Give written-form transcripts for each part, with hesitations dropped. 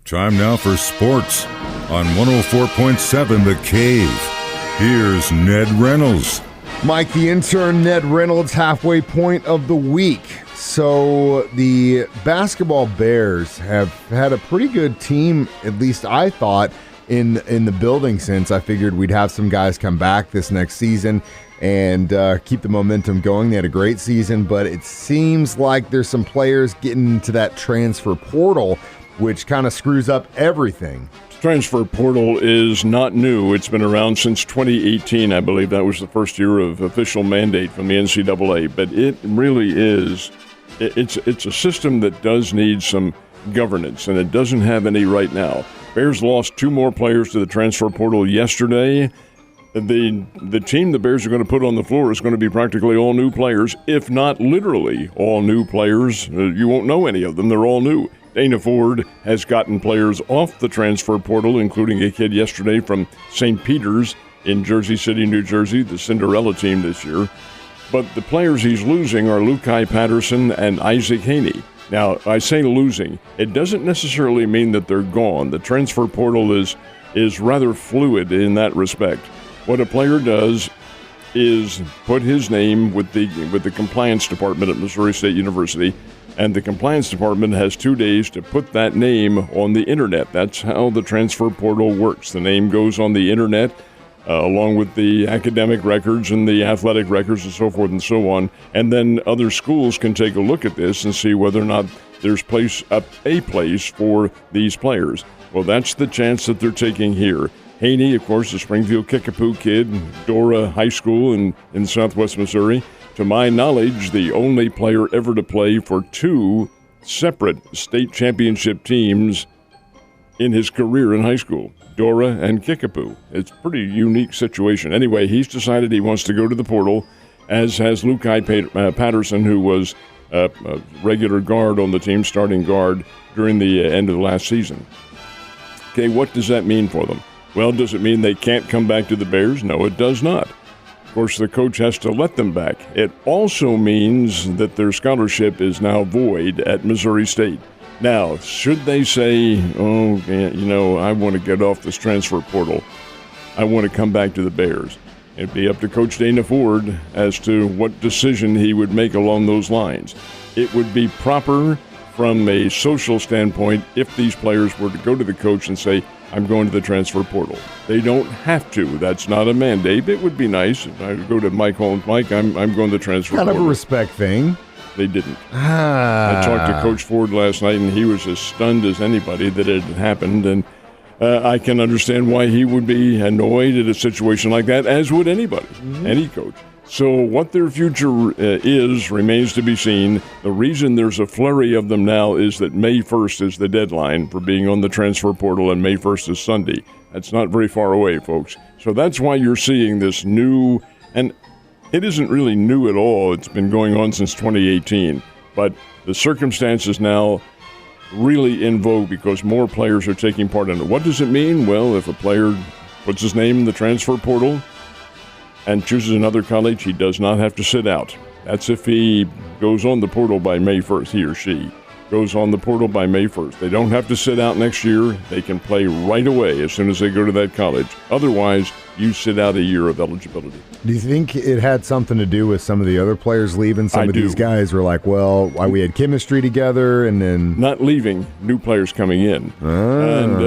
Time now for sports on 104.7 The Cave. Here's Ned Reynolds. Mike, the intern, Ned Reynolds, halfway point of the week. So the basketball Bears have had a pretty good team, at least I thought, in the building since I figured we'd have some guys come back this next season and keep the momentum going. They had a great season, but it seems like there's some players getting into that transfer portal, which kind of screws up everything. Transfer portal is not new. It's been around since 2018. I believe that was the first year of official mandate from the NCAA. But it really is. It's a system that does need some governance, and it doesn't have any right now. Bears lost 2 more players to the transfer portal yesterday. The team the Bears are going to put on the floor is going to be practically all new players, if not literally all new players. You won't know any of them. They're all new. Dana Ford has gotten players off the transfer portal, including a kid yesterday from St. Peter's in Jersey City, New Jersey, the Cinderella team this year. But the players he's losing are Lukai Patterson and Isaac Haney. Now, I say losing. It doesn't necessarily mean that they're gone. The transfer portal is rather fluid in that respect. What a player does is put his name with the compliance department at Missouri State University, and the compliance department has 2 days to put that name on the internet. That's how the transfer portal works. The name goes on the internet along with the academic records and the athletic records and so forth and so on, and then other schools can take a look at this and see whether or not there's a place for these players. Well, that's the chance that they're taking here. Haney, of course, the Springfield Kickapoo kid, Dora High School in southwest Missouri. To my knowledge, the only player ever to play for 2 separate state championship teams in his career in high school, Dora and Kickapoo. It's a pretty unique situation. Anyway, he's decided he wants to go to the portal, as has Lukai Patterson, who was a regular guard on the team, starting guard during the end of the last season. Okay, what does that mean for them? Well, does it mean they can't come back to the Bears? No, it does not. Of course, the coach has to let them back. It also means that their scholarship is now void at Missouri State. Now, should they say, I want to get off this transfer portal. I want to come back to the Bears. It'd be up to Coach Dana Ford as to what decision he would make along those lines. It would be proper from a social standpoint if these players were to go to the coach and say, I'm going to the transfer portal. They don't have to. That's not a mandate. It would be nice if I would go to Mike Holmes. Mike, I'm going to the transfer portal. Kind of a respect thing. They didn't. I talked to Coach Ford last night, and he was as stunned as anybody that it had happened. And I can understand why he would be annoyed at a situation like that, as would anybody, any coach. So what their future remains to be seen. The reason there's a flurry of them now is that May 1st is the deadline for being on the transfer portal, and May 1st is Sunday. That's not very far away, folks. So that's why you're seeing this new, and it isn't really new at all. It's been going on since 2018. But the circumstances now really in vogue because more players are taking part in it. What does it mean? Well, if a player puts his name in the transfer portal and chooses another college, he does not have to sit out. That's if he goes on the portal by May 1st, he or she goes on the portal by May 1st. They don't have to sit out next year. They can play right away as soon as they go to that college. Otherwise, you sit out a year of eligibility. Do you think it had something to do with some of the other players leaving? Some of these guys were like, well, why we had chemistry together, and then not leaving, new players coming in, and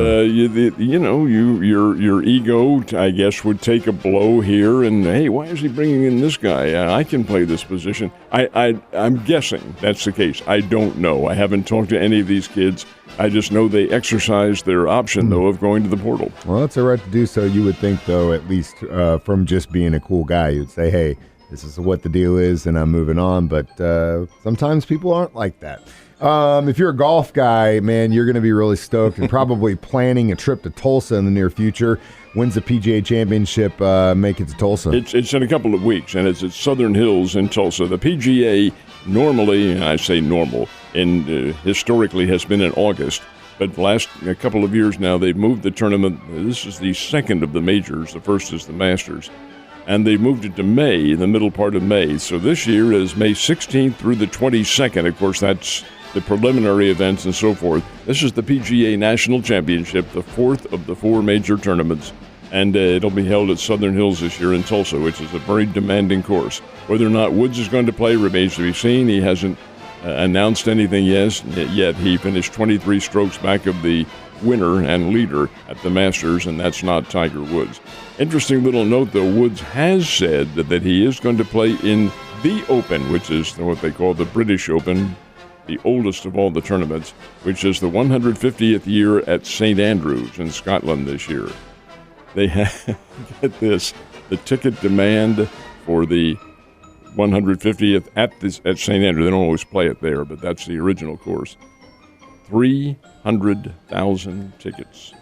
your ego, I guess, would take a blow here. And hey, why is he bringing in this guy? I can play this position. I'm guessing that's the case. I don't know. I haven't talked to any of these kids. I just know they exercise their option, though, of going to the portal. Well, that's a right to do so. You would think, though, at least from just being a cool guy, you'd say, hey, this is what the deal is, and I'm moving on. But sometimes people aren't like that. If you're a golf guy, man, you're going to be really stoked and probably planning a trip to Tulsa in the near future. When's the PGA Championship make it to Tulsa? It's in a couple of weeks, and it's at Southern Hills in Tulsa. The PGA normally, and I say normal, and historically has been in August. But the last couple of years now, they've moved the tournament. This is the second of the majors. The first is the Masters. And they moved it to May, the middle part of May. So this year is May 16th through the 22nd. Of course, that's the preliminary events and so forth. This is the PGA National Championship, the fourth of the four major tournaments, and it'll be held at Southern Hills this year in Tulsa, which is a very demanding course. Whether or not Woods is going to play remains to be seen. He hasn't announced anything yet. He finished 23 strokes back of the winner and leader at the Masters, and that's not Tiger Woods. Interesting little note, though, Woods has said that he is going to play in the Open, which is what they call the British Open, the oldest of all the tournaments, which is the 150th year at St. Andrews in Scotland this year. They have, get this, the ticket demand for the 150th at St. Andrews, they don't always play it there, but that's the original course. 300,000 tickets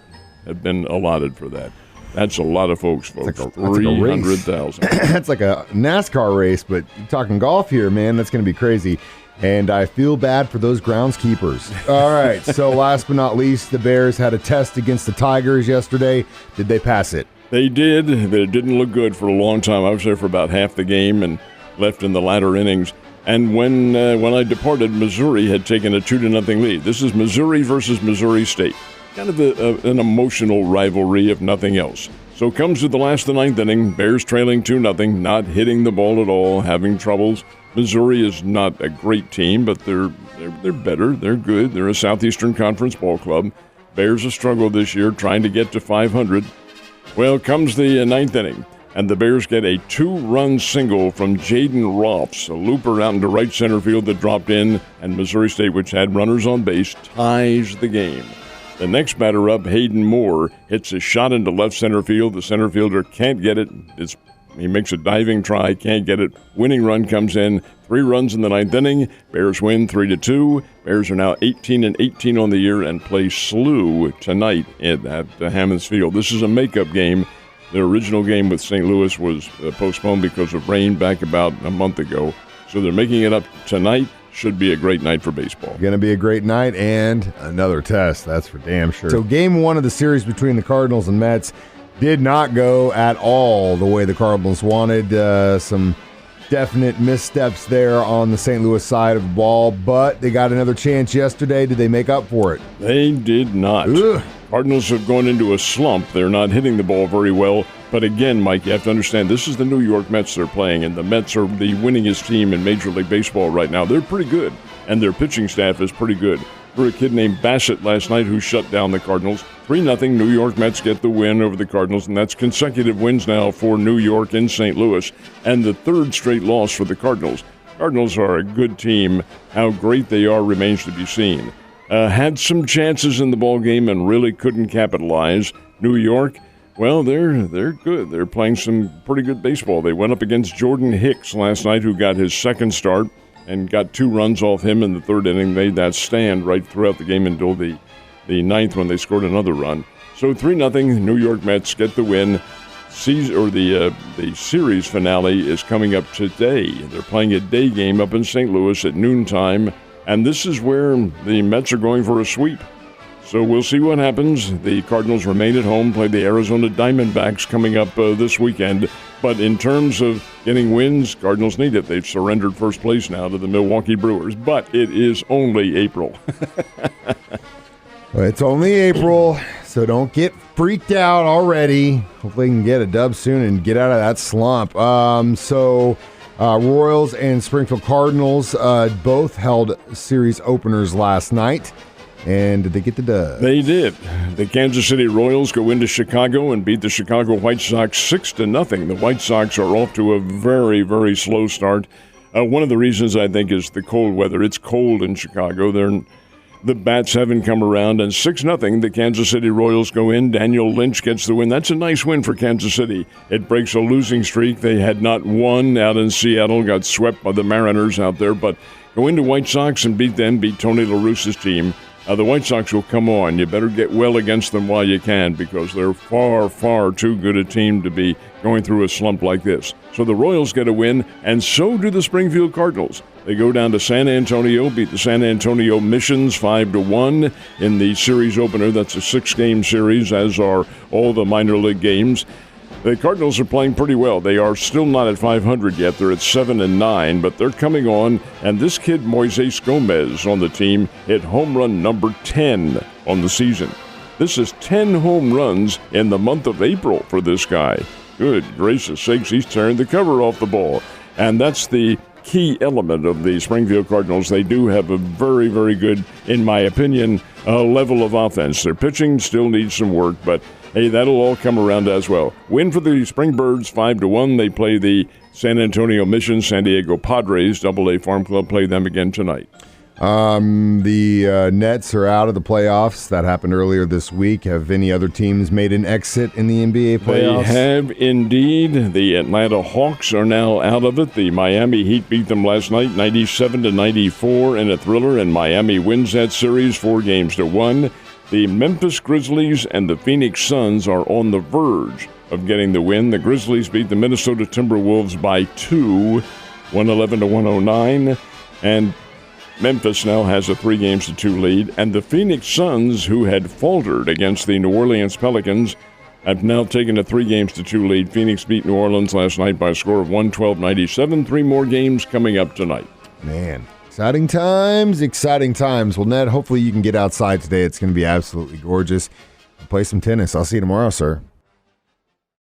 have been allotted for that. That's a lot of folks, folks. 300,000. That's like a NASCAR race, but you're talking golf here, man. That's going to be crazy. And I feel bad for those groundskeepers. All right, so last but not least, the Bears had a test against the Tigers yesterday. Did they pass it? They did, but it didn't look good for a long time. I was there for about half the game and left in the latter innings. And when I departed, Missouri had taken a 2-0 lead. This is Missouri versus Missouri State. Kind of an emotional rivalry, if nothing else. So comes to the last of the ninth inning, Bears trailing 2-0, not hitting the ball at all, having troubles. Missouri is not a great team, but they're better. They're good. They're a Southeastern Conference ball club. Bears have struggled this year trying to get to 500. Well, comes the ninth inning, and the Bears get a 2-run single from Jaden Roths, a looper out into right center field that dropped in, and Missouri State, which had runners on base, ties the game. The next batter up, Hayden Moore, hits a shot into left center field. The center fielder can't get it. He makes a diving try, can't get it. Winning run comes in. 3 runs in the ninth inning. Bears win 3-2. Bears are now 18-18 on the year and play SLU tonight at Hammons Field. This is a makeup game. The original game with St. Louis was postponed because of rain back about a month ago. So they're making it up tonight. Should be a great night for baseball. Going to be a great night and another test, that's for damn sure. So game 1 of the series between the Cardinals and Mets did not go at all the way the Cardinals wanted. Some definite missteps there on the St. Louis side of the ball, but they got another chance yesterday. Did they make up for it? They did not. Ugh. Cardinals have gone into a slump. They're not hitting the ball very well. But again, Mike, you have to understand, this is the New York Mets they're playing, and the Mets are the winningest team in Major League Baseball right now. They're pretty good, and their pitching staff is pretty good. For a kid named Bassett last night who shut down the Cardinals, 3-0, New York Mets get the win over the Cardinals, and that's consecutive wins now for New York in St. Louis, and the third straight loss for the Cardinals. Cardinals are a good team. How great they are remains to be seen. Had some chances in the ball game and really couldn't capitalize. New York, well, they're good. They're playing some pretty good baseball. They went up against Jordan Hicks last night, who got his second start and got 2 runs off him in the third inning. Made that stand right throughout the game until the ninth when they scored another run. So 3-0, New York Mets get the win. The series finale is coming up today. They're playing a day game up in St. Louis at noontime, and this is where the Mets are going for a sweep. So we'll see what happens. The Cardinals remain at home, play the Arizona Diamondbacks coming up this weekend. But in terms of getting wins, Cardinals need it. They've surrendered first place now to the Milwaukee Brewers, but it is only April. Well, it's only April, so don't get freaked out already. Hopefully, you can get a dub soon and get out of that slump. Royals and Springfield Cardinals both held series openers last night. And did they get the dub? They did. The Kansas City Royals go into Chicago and beat the Chicago White Sox 6-0. The White Sox are off to a very, very slow start. One of the reasons, I think, is the cold weather. It's cold in Chicago. The bats haven't come around, and 6-0, the Kansas City Royals go in. Daniel Lynch gets the win. That's a nice win for Kansas City. It breaks a losing streak. They had not won out in Seattle, got swept by the Mariners out there, but go into White Sox and beat Tony La Russa's team. The White Sox will come on. You better get well against them while you can, because they're far, far too good a team to be going through a slump like this. So the Royals get a win, and so do the Springfield Cardinals. They go down to San Antonio, beat the San Antonio Missions 5-1 in the series opener. That's a 6-game series, as are all the minor league games. The Cardinals are playing pretty well. They are still not at 500 yet. They're at 7-9, but they're coming on. And this kid, Moises Gomez, on the team, hit home run number 10 on the season. This is 10 home runs in the month of April for this guy. Good gracious sakes, he's tearing the cover off the ball. And that's the key element of the Springfield Cardinals. They do have a very, very good, in my opinion, level of offense. Their pitching still needs some work, but hey, that'll all come around as well. Win for the Springbirds 5-1. They play the San Antonio Mission San Diego Padres. AA Farm Club play them again tonight. The Nets are out of the playoffs. That happened earlier this week. Have any other teams made an exit in the NBA playoffs? They have indeed. The Atlanta Hawks are now out of it. The Miami Heat beat them last night 97-94 in a thriller, and Miami wins that series 4-1. The Memphis Grizzlies and the Phoenix Suns are on the verge of getting the win. The Grizzlies beat the Minnesota Timberwolves by 2, 111-109, and Memphis now has a 3-2 lead, and the Phoenix Suns, who had faltered against the New Orleans Pelicans, have now taken a 3-2 lead. Phoenix beat New Orleans last night by a score of 112-97. 3 more games coming up tonight. Man, exciting times, exciting times. Well, Ned, hopefully you can get outside today. It's going to be absolutely gorgeous. Play some tennis. I'll see you tomorrow, sir.